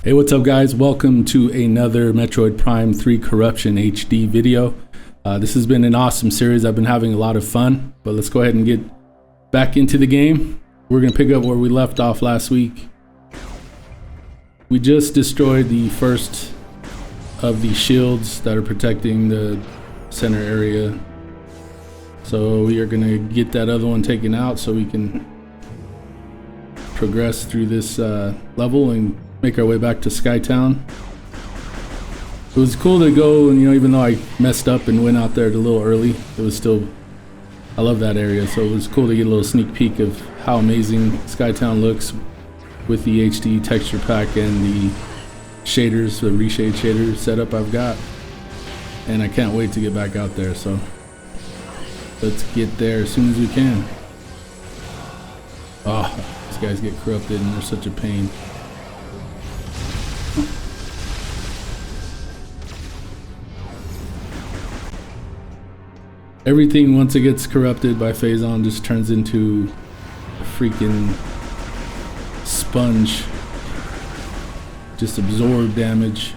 Hey, what's up guys? Welcome to another Metroid Prime 3 Corruption HD video. This has been an awesome series. I've been having a lot of fun, but let's go ahead and get back into the game. We're gonna pick up where we left off last week. We just destroyed the first of the shields that are protecting the center area. So we are gonna get that other one taken out so we can progress through this level and make our way back to Skytown. It was cool to go, and even though I messed up and went out there a little early, it was still, I love that area, so it was cool to get a little sneak peek of how amazing Skytown looks with the HD texture pack and the shaders, the reshade shader setup I've got. And I can't wait to get back out there, so let's get there as soon as we can. Oh, these guys get corrupted and they're such a pain. Everything, once it gets corrupted by Phazon, just turns into a freaking sponge. Just absorb damage.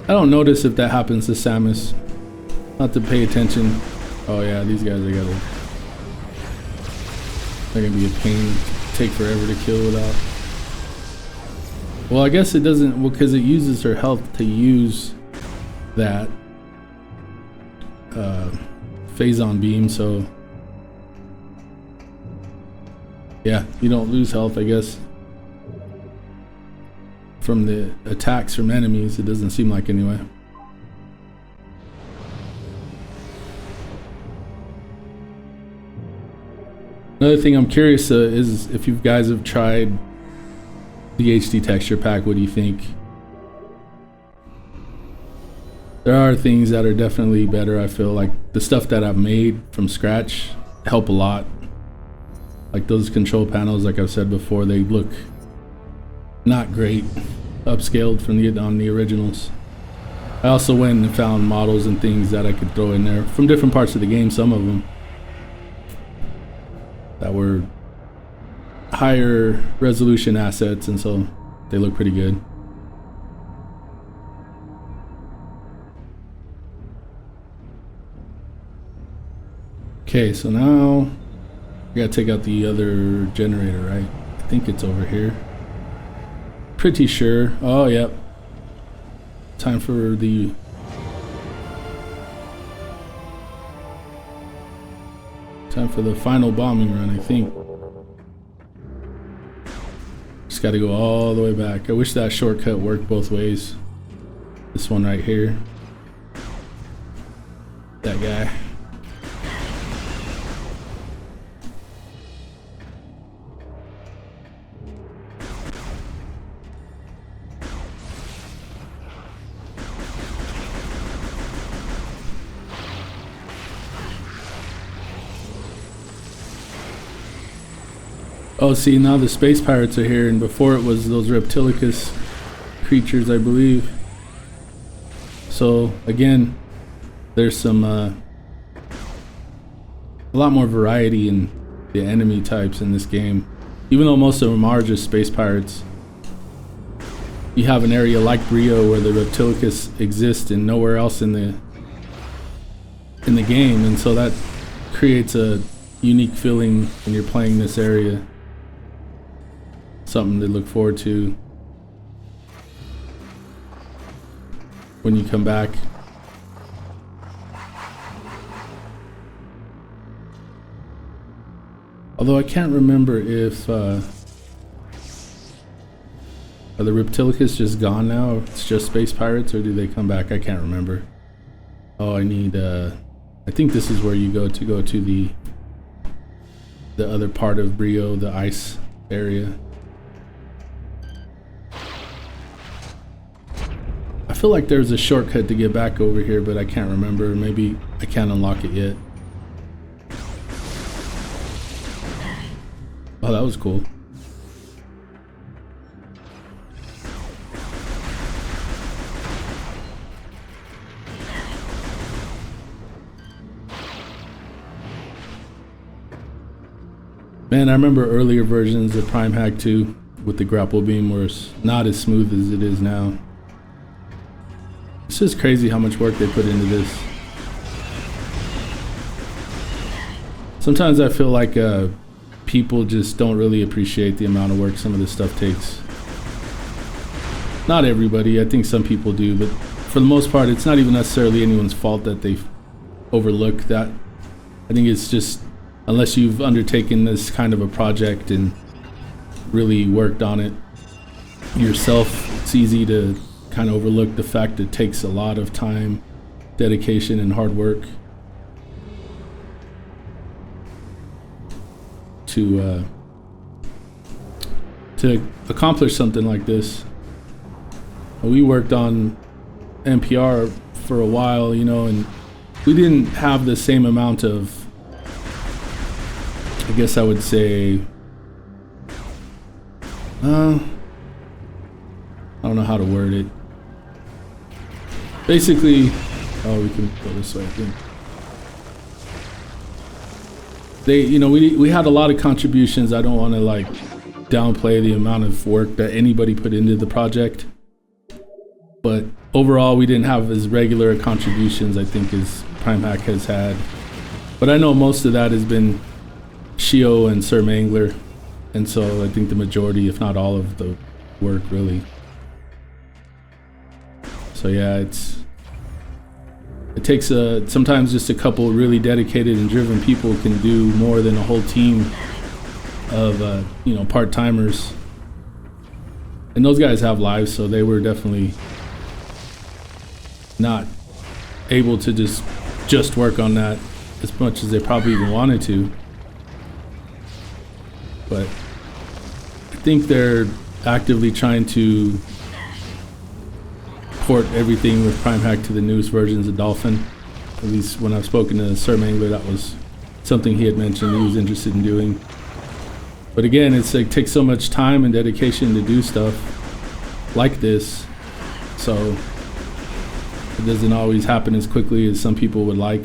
I don't notice if that happens to Samus. Not to pay attention. Oh yeah, these guys they're gonna be a pain. Take forever to kill without. Well, I guess it doesn't, well, because it uses her health to use that Phazon beam, so yeah, you don't lose health, I guess, from the attacks from enemies. It doesn't seem like, anyway. Another thing I'm curious is if you guys have tried the HD texture pack. What do you think? There are things that are definitely better. I feel like the stuff that I've made from scratch help a lot. Like those control panels, like I've said before, they look not great upscaled from on the originals. I also went and found models and things that I could throw in there from different parts of the game, some of them that were higher resolution assets, and so they look pretty good. Okay, so now we gotta take out the other generator, right? I think it's over here. Pretty sure. Oh, yep. Time for the final bombing run, I think. Just gotta go all the way back. I wish that shortcut worked both ways. This one right here. That guy. Oh, see, now the space pirates are here, and before it was those reptilicus creatures, I believe. So again, there's some a lot more variety in the enemy types in this game. Even though most of them are just space pirates, you have an area like Brio where the reptilicus exist and nowhere else in the game, and so that creates a unique feeling when you're playing this area. Something to look forward to when you come back. Although I can't remember if are the reptilicus just gone now? It's just space pirates, or do they come back? I can't remember. Oh, I need I think this is where you go to the other part of Brio, the ice area. I feel like there's a shortcut to get back over here, but I can't remember. Maybe I can't unlock it yet. Oh, that was cool. Man, I remember earlier versions of Prime Hack 2 with the grapple beam was not as smooth as it is now. It's just crazy how much work they put into this. Sometimes I feel like people just don't really appreciate the amount of work some of this stuff takes. Not everybody, I think some people do, but for the most part, it's not even necessarily anyone's fault that they overlook that. I think it's just, unless you've undertaken this kind of a project and really worked on it yourself, it's easy to kind of overlook the fact it takes a lot of time, dedication, and hard work to accomplish something like this. We worked on NPR for a while, you know, and we didn't have the same amount of, I guess I would say, I don't know how to word it. Basically, oh, we can go this way, I think. We had a lot of contributions. I don't want to like downplay the amount of work that anybody put into the project, but overall we didn't have as regular contributions, I think, as PrimeHack has had. But I know most of that has been Shio and Sir Mangler, and so I think the majority, if not all of the work, really. So yeah, it takes sometimes just a couple really dedicated and driven people can do more than a whole team of part-timers. And those guys have lives, so they were definitely not able to just work on that as much as they probably even wanted to. But I think they're actively trying to port everything with PrimeHack to the newest versions of Dolphin. At least when I've spoken to Sir Mangler, that was something he had mentioned he was interested in doing. But again, it takes so much time and dedication to do stuff like this, so it doesn't always happen as quickly as some people would like.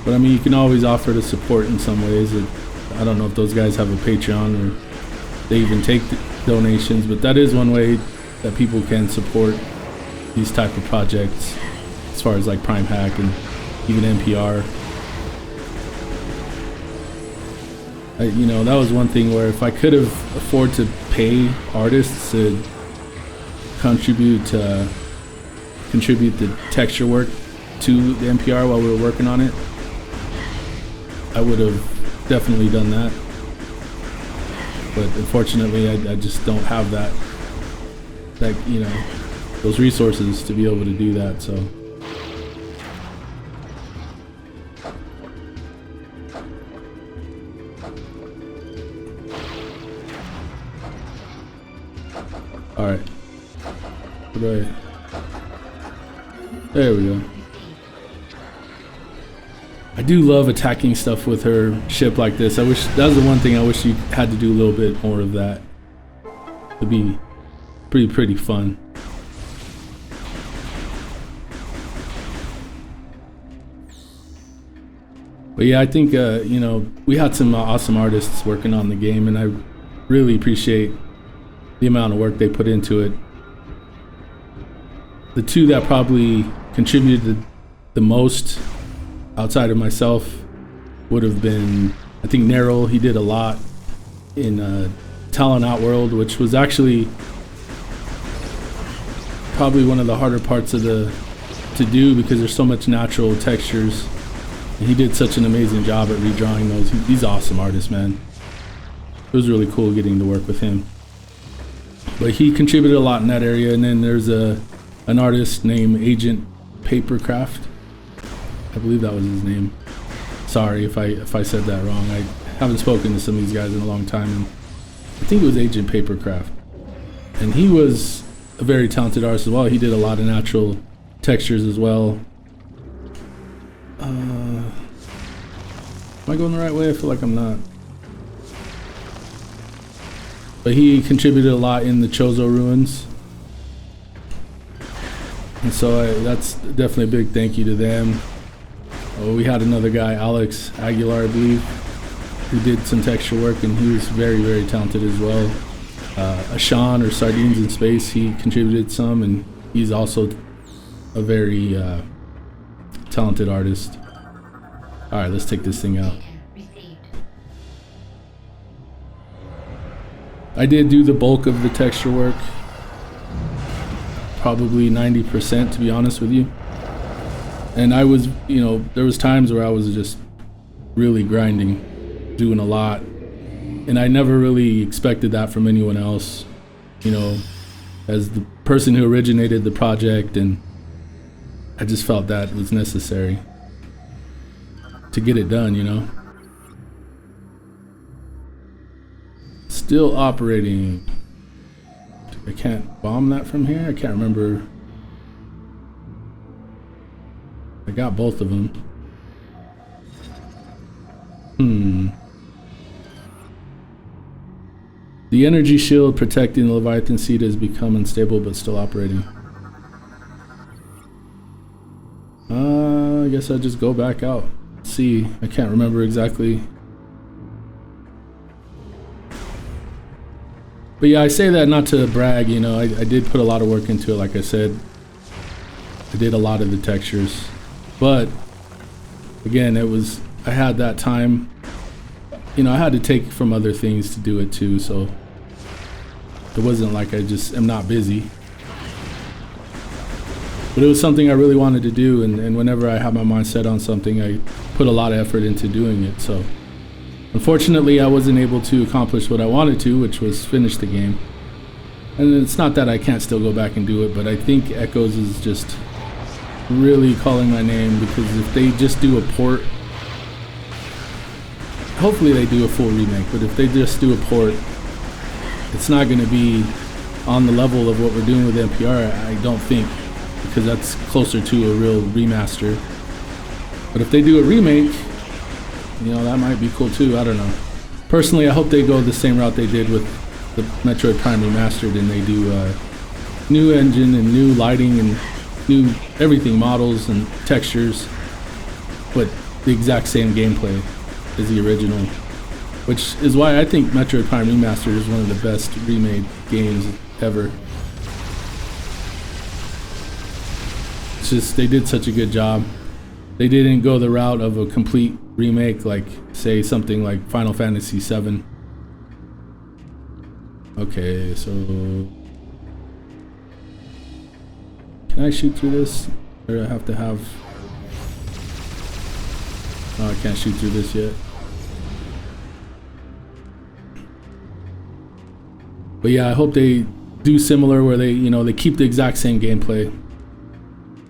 But I mean, you can always offer to support in some ways. I don't know if those guys have a Patreon or they even take donations, but that is one way that people can support these type of projects, as far as like PrimeHack and even NPR. That was one thing where if I could have afforded to pay artists to contribute the texture work to the NPR while we were working on it, I would have definitely done that. But unfortunately, I just don't have those resources to be able to do that. So all right, there we go. I do love attacking stuff with her ship like this. I wish that was the one thing I wish you had to do a little bit more of that. It'd be pretty fun. But yeah, I think we had some awesome artists working on the game, and I really appreciate the amount of work they put into it. The two that probably contributed the most outside of myself would have been, I think, Neril. He did a lot in Talon Outworld, which was actually probably one of the harder parts of to do, because there's so much natural textures, and he did such an amazing job at redrawing those. He's an awesome artist, man. It was really cool getting to work with him. But he contributed a lot in that area. And then there's an artist named Agent Papercraft. I believe that was his name. Sorry if I said that wrong. I haven't spoken to some of these guys in a long time, and I think it was Agent Papercraft. And he was a very talented artist as well. He did a lot of natural textures as well. Am I going the right way? I feel like I'm not. But he contributed a lot in the Chozo ruins. And so that's definitely a big thank you to them. Oh, we had another guy, Alex Aguilar, I believe. who did some texture work, and he was very, very talented as well. Ashan, or Sardines in Space, he contributed some, and he's also a very talented artist. Alright, let's take this thing out. I did do the bulk of the texture work, probably 90% to be honest with you. And I was, you know, there was times where I was just really grinding, doing a lot. And I never really expected that from anyone else, you know, as the person who originated the project, and I just felt that was necessary to get it done, you know. Still operating. I can't bomb that from here? I can't remember. I got both of them. The energy shield protecting the Leviathan seed has become unstable but still operating. I guess I'll just go back out. See, I can't remember exactly. But yeah, I say that not to brag, you know, I did put a lot of work into it, like I said. I did a lot of the textures. But, again, I had that time. You know, I had to take from other things to do it too, so it wasn't like I just am not busy. But it was something I really wanted to do, and whenever I had my mind set on something, I put a lot of effort into doing it, so. Unfortunately, I wasn't able to accomplish what I wanted to, which was finish the game. And it's not that I can't still go back and do it, but I think Echoes is just really calling my name, because if they just do a port, hopefully they do a full remake, but if they just do a port, it's not going to be on the level of what we're doing with NPR, I don't think, because that's closer to a real remaster. But if they do a remake, you know, that might be cool too, I don't know. Personally, I hope they go the same route they did with the Metroid Prime Remastered, and they do new engine and new lighting and new everything, models and textures, but the exact same gameplay as the original. Which is why I think Metroid Prime Remastered is one of the best remade games ever. It's just, they did such a good job. They didn't go the route of a complete remake, like, say, something like Final Fantasy VII. Okay, so... Can I shoot through this? Or do I have to have... Oh, I can't shoot through this yet. But yeah, I hope they do similar, where they, you know, they keep the exact same gameplay.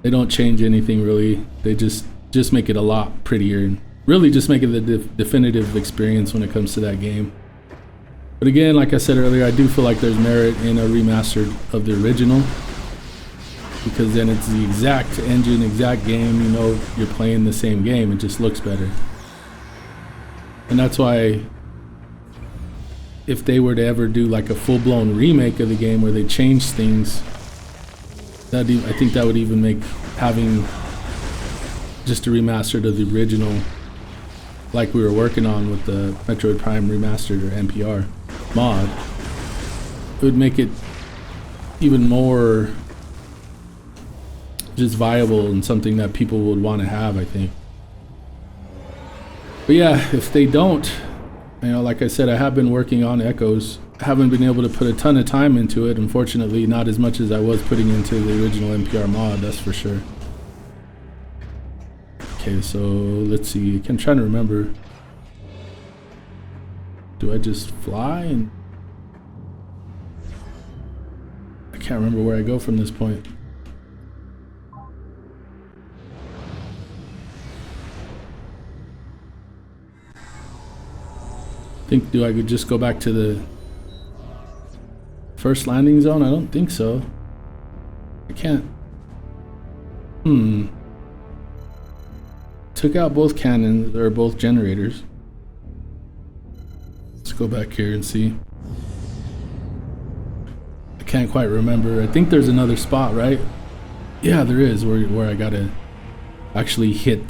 They don't change anything really. They just make it a lot prettier, and really just make it the definitive experience when it comes to that game. But again, like I said earlier, I do feel like there's merit in a remaster of the original, because then it's the exact engine, exact game, you know, you're playing the same game, it just looks better. And that's why if they were to ever do like a full-blown remake of the game where they change things, I think that would even make having just a remastered of the original, like we were working on with the Metroid Prime Remastered or NPR mod, it would make it even more just viable and something that people would want to have, I think. But yeah, if they don't, you know, like I said, I have been working on Echoes. I haven't been able to put a ton of time into it, unfortunately, not as much as I was putting into the original NPR mod, that's for sure. Okay, so let's see, I'm trying to remember. Do I just fly? And I can't remember where I go from this point. Do I could just go back to the first landing zone? I don't think so. I can't. Took out both cannons, or both generators. Let's go back here and see. I can't quite remember. I think there's another spot, right? Yeah, there is, where I gotta actually hit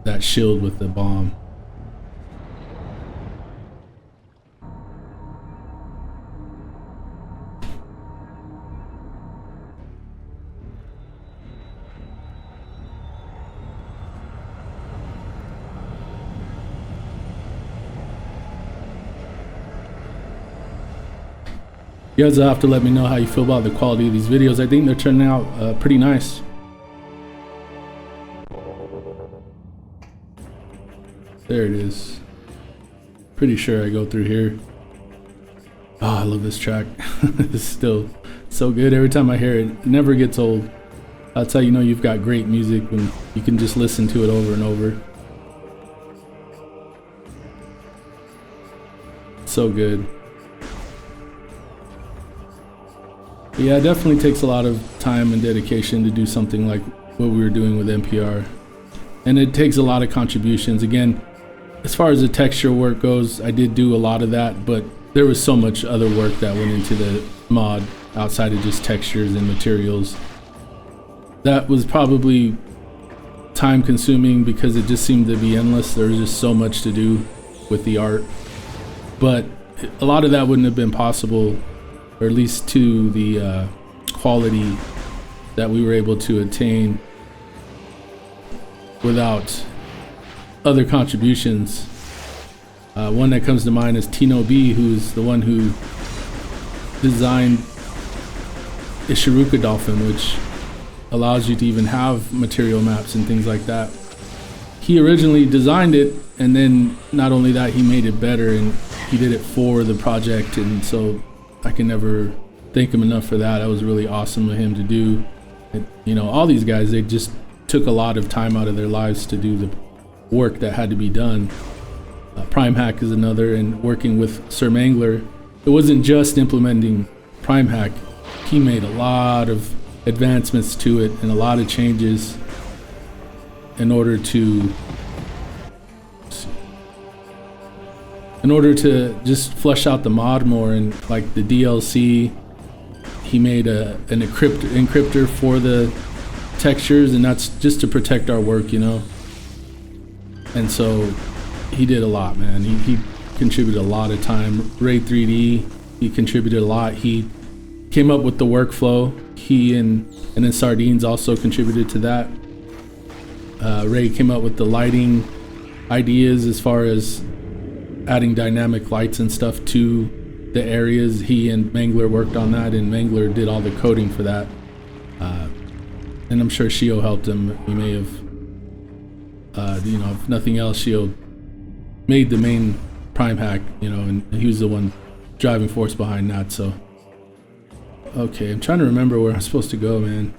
that shield with the bomb. You guys will have to let me know how you feel about the quality of these videos. I think they're turning out pretty nice. There it is. Pretty sure I go through here. Oh, I love this track. It's still so good. Every time I hear it, it never gets old. That's how you know you've got great music, when you can just listen to it over and over. So good. But yeah, it definitely takes a lot of time and dedication to do something like what we were doing with NPR. And it takes a lot of contributions. Again, as far as the texture work goes, I did do a lot of that, but there was so much other work that went into the mod outside of just textures and materials. That was probably time consuming because it just seemed to be endless. There was just so much to do with the art. But a lot of that wouldn't have been possible, or at least to the quality that we were able to attain, without other contributions. One that comes to mind is Tino B, who's the one who designed Ishiruka Dolphin, which allows you to even have material maps and things like that. He originally designed it, and then not only that, he made it better, and he did it for the project, and so I can never thank him enough for that. That was really awesome of him to do. And, you know, all these guys, they just took a lot of time out of their lives to do the work that had to be done. Prime Hack is another, and working with Sir Mangler, it wasn't just implementing Prime Hack. He made a lot of advancements to it and a lot of changes in order to just flesh out the mod more. And like the DLC, he made an encryptor for the textures, and that's just to protect our work, you know. And so he did a lot, man. He contributed a lot of time. Ray 3D, he contributed a lot. He came up with the workflow. He and then Sardines also contributed to that. Ray came up with the lighting ideas as far as adding dynamic lights and stuff to the areas. He and Mangler worked on that, and Mangler did all the coding for that. And I'm sure Shio helped him. He may have, you know, if nothing else, Shio made the main Prime Hack, you know, and he was the one driving force behind that. So, okay, I'm trying to remember where I'm supposed to go, man.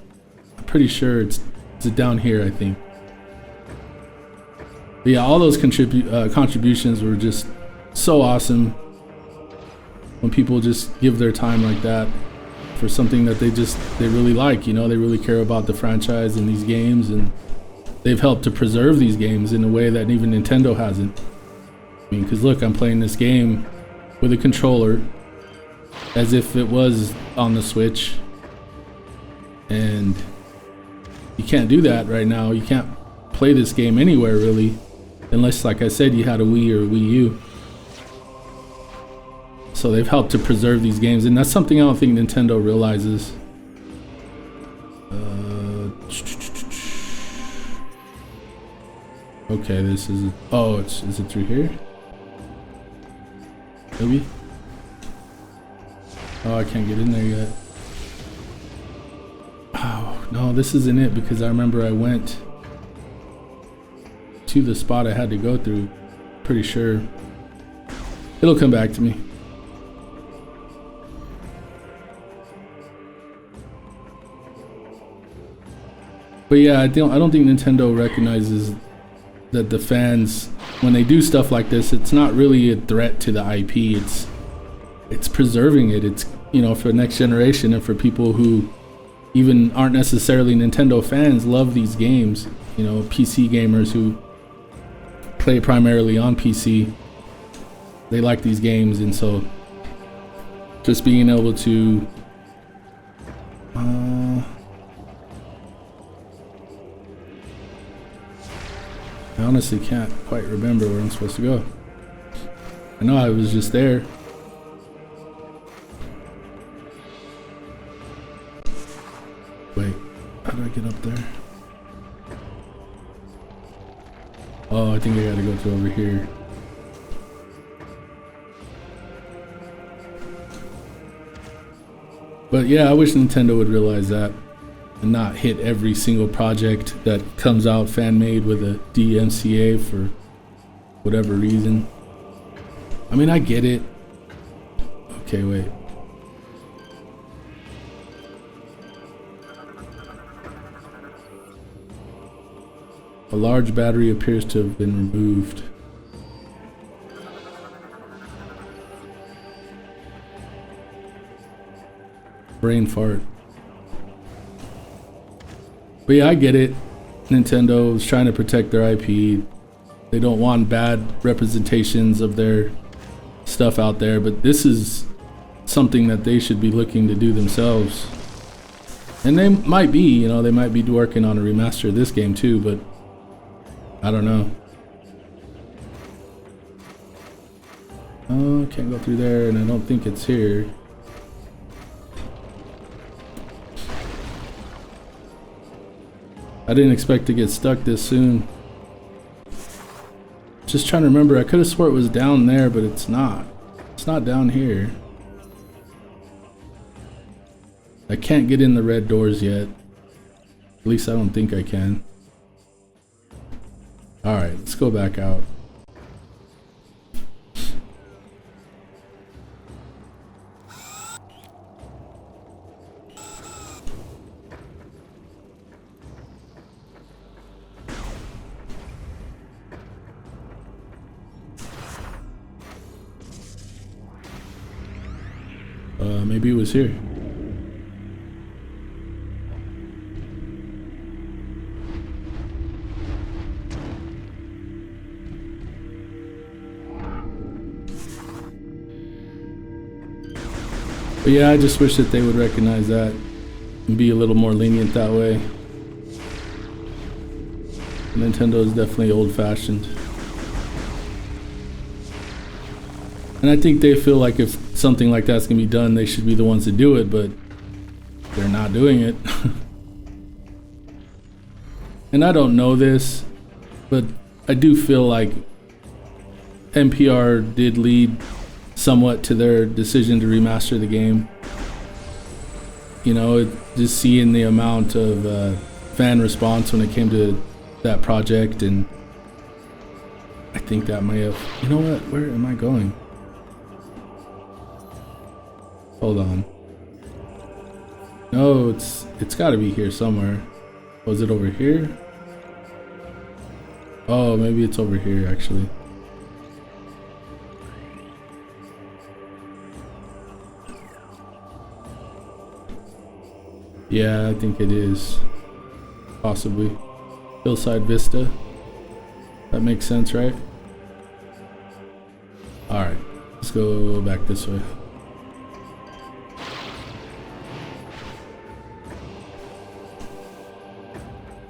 I'm pretty sure it's down here, I think. But yeah, all those contributions were just so awesome. When people just give their time like that for something that they really like, you know, they really care about the franchise and these games, and they've helped to preserve these games in a way that even Nintendo hasn't. I mean, because look, I'm playing this game with a controller as if it was on the Switch, and you can't do that right now. You can't play this game anywhere really, unless, like I said, you had a Wii or a Wii U. So they've helped to preserve these games, and that's something I don't think Nintendo realizes. Okay, this is, oh, is it through here? Maybe? Oh, I can't get in there yet. Oh, no, this isn't it, because I remember I went to the spot I had to go through. Pretty sure. It'll come back to me. But yeah, I don't think Nintendo recognizes that the fans, when they do stuff like this, it's not really a threat to the IP. It's preserving it. It's, you know, for the next generation, and for people who even aren't necessarily Nintendo fans, love these games. You know, PC gamers who play primarily on PC, they like these games, and so just being able to I honestly can't quite remember where I'm supposed to go. I know I was just there. Wait, how do I get up there? Oh, I think I gotta go to over here. But yeah, I wish Nintendo would realize that and not hit every single project that comes out fan-made with a DMCA for whatever reason. I mean, I get it. Okay, wait. A large battery appears to have been removed. Brain fart. But yeah, I get it. Nintendo is trying to protect their IP. They don't want bad representations of their stuff out there, but this is something that they should be looking to do themselves. And they might be, you know, they might be working on a remaster of this game too, but I don't know. Oh, I can't go through there, and I don't think it's here. I didn't expect to get stuck this soon. Just trying to remember, I could have swore it was down there, but it's not. It's not down here. I can't get in the red doors yet. At least I don't think I can. Alright, let's go back out. Maybe it was here. But yeah, I just wish that they would recognize that and be a little more lenient that way. Nintendo is definitely old-fashioned. And I think they feel like if something like that's gonna be done, they should be the ones to do it, but they're not doing it. And I don't know this, but I do feel like NPR did lead somewhat to their decision to remaster the game. You know, just seeing the amount of fan response when it came to that project, and I think that may have... You know what? Where am I going? Hold on. No, it's got to be here somewhere. Was it over here? Oh, maybe it's over here actually. Yeah, I think it is. Possibly. Hillside Vista. That makes sense, right? Alright, let's go back this way.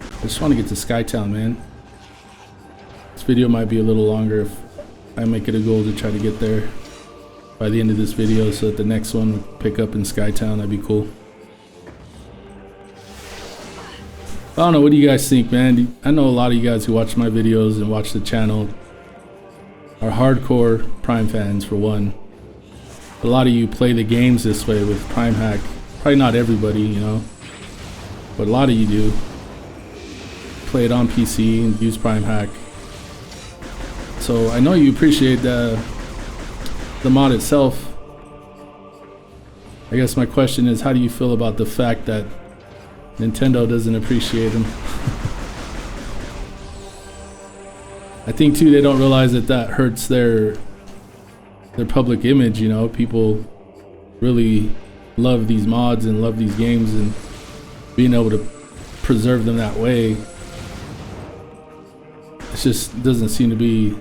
I just want to get to Skytown, man. This video might be a little longer if I make it a goal to try to get there by the end of this video, so that the next one would pick up in Skytown. That'd be cool. I don't know, what do you guys think, man? I know a lot of you guys who watch my videos and watch the channel are hardcore Prime fans, for one. A lot of you play the games this way with Prime Hack. Probably not everybody, you know, but a lot of you do. Play it on PC and use Prime Hack. So I know you appreciate the mod itself. I guess my question is, how do you feel about the fact that Nintendo doesn't appreciate them? I think too, they don't realize that that hurts their public image. You know, people really love these mods and love these games, and being able to preserve them that way, it just doesn't seem to be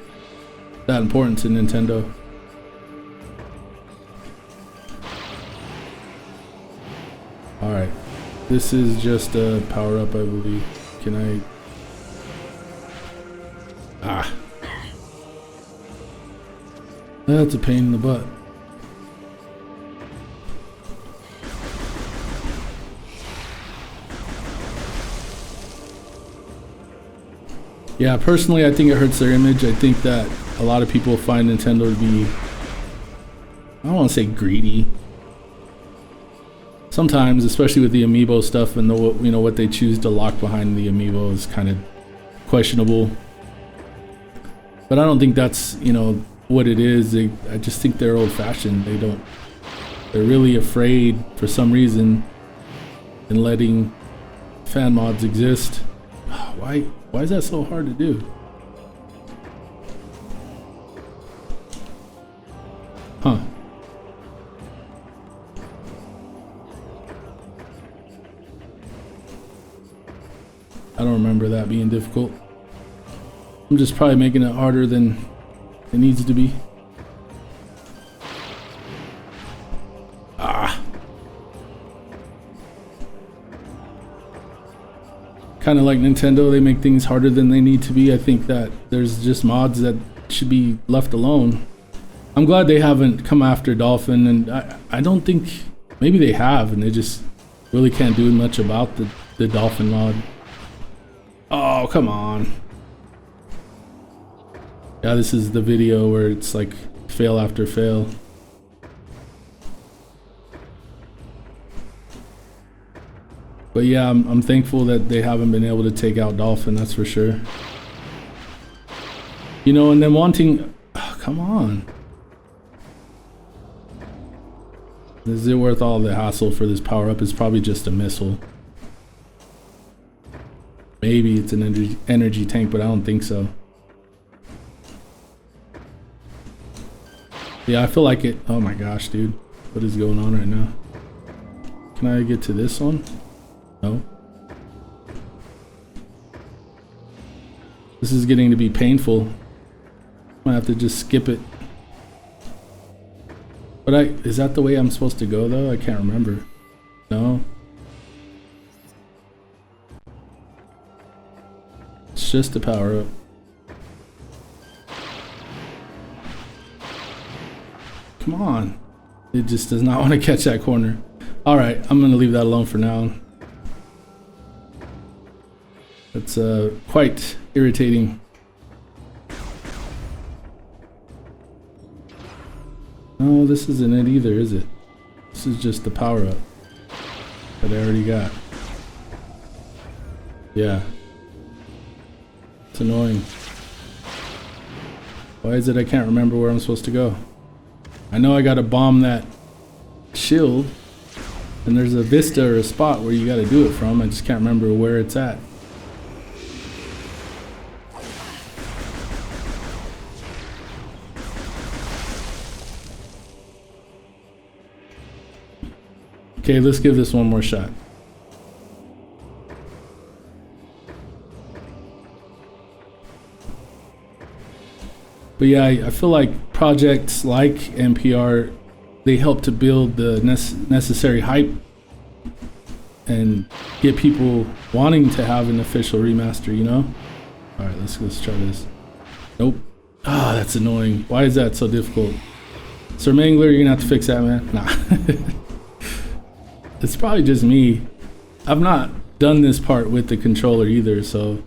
that important to Nintendo. Alright, this is just a power up, I believe. Can I... Ah. That's a pain in the butt. Yeah, personally, I think it hurts their image. I think that a lot of people find Nintendo to be, I don't want to say greedy. sometimes, especially with the amiibo stuff and the, you know, what they choose to lock behind the amiibo is kind of questionable. But I don't think that's, you know, what it is. I just think they're old-fashioned. They're really afraid for some reason in letting fan mods exist. Why is that so hard to do? Huh. I don't remember that being difficult. I'm just probably making it harder than it needs to be. Ah. Kind of like Nintendo, they make things harder than they need to be. I think that there's just mods that should be left alone. I'm glad they haven't come after Dolphin, and I don't think, maybe they have, and they just really can't do much about the Dolphin mod. Oh, come on. Yeah, this is the video where it's like fail after fail. But yeah, I'm thankful that they haven't been able to take out Dolphin, that's for sure. You know, and then wanting, oh, come on. Is it worth all the hassle for this power-up? It's probably just a missile. Maybe it's an energy tank, but I don't think so. Yeah, I feel like it. Oh my gosh, dude. What is going on right now? Can I get to this one? No. This is getting to be painful. I might have to just skip it. But is that the way I'm supposed to go though? I can't remember. No. It's just a power up. Come on. It just does not want to catch that corner. Alright, I'm going to leave that alone for now. That's quite irritating. No, this isn't it either, is it? This is just the power up that I already got. Yeah. It's annoying. Why is it I can't remember where I'm supposed to go? I know I gotta bomb that shield, and there's a vista or a spot where you gotta do it from. I just can't remember where it's at. Okay, let's give this one more shot. But yeah, I feel like projects like NPR, they help to build the necessary hype and get people wanting to have an official remaster, you know? Alright, let's try this. Nope. Ah, that's annoying. Why is that so difficult? Sir Mangler, you're gonna have to fix that, man. Nah. It's probably just me. I've not done this part with the controller either, so.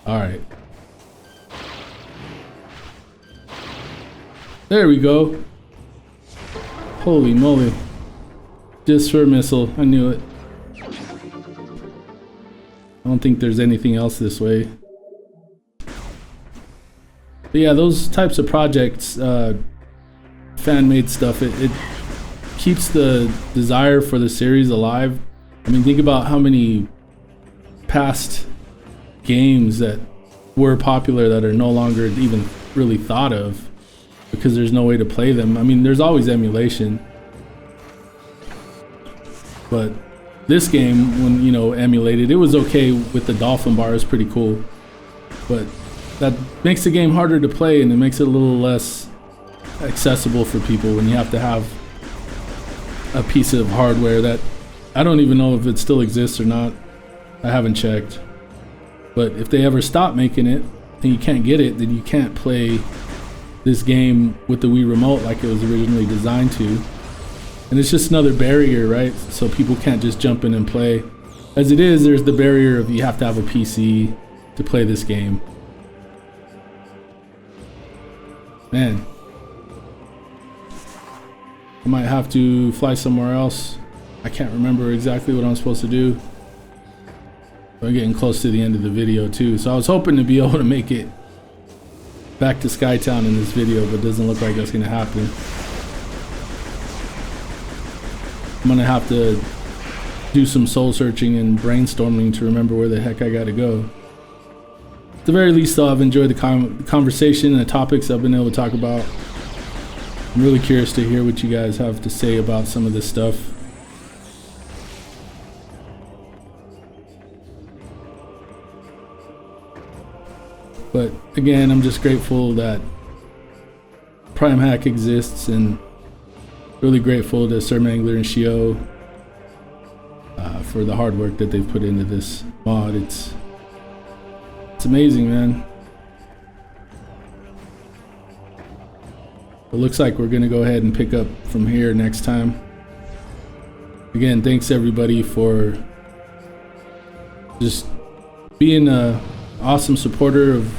Alright. There we go. Holy moly. Just for a missile. I knew it. I don't think there's anything else this way. But yeah, those types of projects, fan-made stuff, it keeps the desire for the series alive. I mean, think about how many past games that were popular that are no longer even really thought of because there's no way to play them. I mean, there's always emulation, but this game, when, you know, emulated, it was okay with the dolphin bar. It's pretty cool, but that makes the game harder to play, and it makes it a little less accessible for people when you have to have a piece of hardware that I don't even know if it still exists or not. I haven't checked. But if they ever stop making it and you can't get it, then you can't play this game with the Wii Remote like it was originally designed to. And it's just another barrier, right? So people can't just jump in and play. As it is, there's the barrier of you have to have a PC to play this game. I might have to fly somewhere else. I can't remember exactly what I'm supposed to do. We're getting close to the end of the video too, so I was hoping to be able to make it back to Skytown in this video, but it doesn't look like that's gonna happen. I'm gonna have to do some soul searching and brainstorming to remember where the heck I gotta go. At the very least though, I've enjoyed the conversation and the topics I've been able to talk about. I'm really curious to hear what you guys have to say about some of this stuff. But again, I'm just grateful that Prime Hack exists, and really grateful to Sir Mangler and Shio for the hard work that they've put into this mod. It's amazing, man. It looks like we're gonna go ahead and pick up from here next time. Again, thanks everybody for just being a awesome supporter of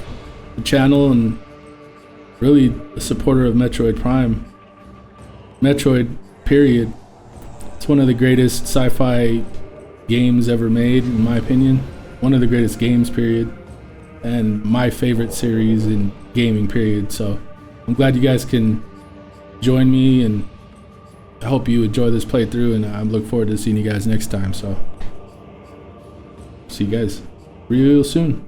the channel, and really a supporter of Metroid Prime. Metroid, period. It's one of the greatest sci-fi games ever made, in my opinion. One of the greatest games, period. And my favorite series in gaming, period. So I'm glad you guys can join me, and I hope you enjoy this playthrough, and I look forward to seeing you guys next time. So see you guys real soon.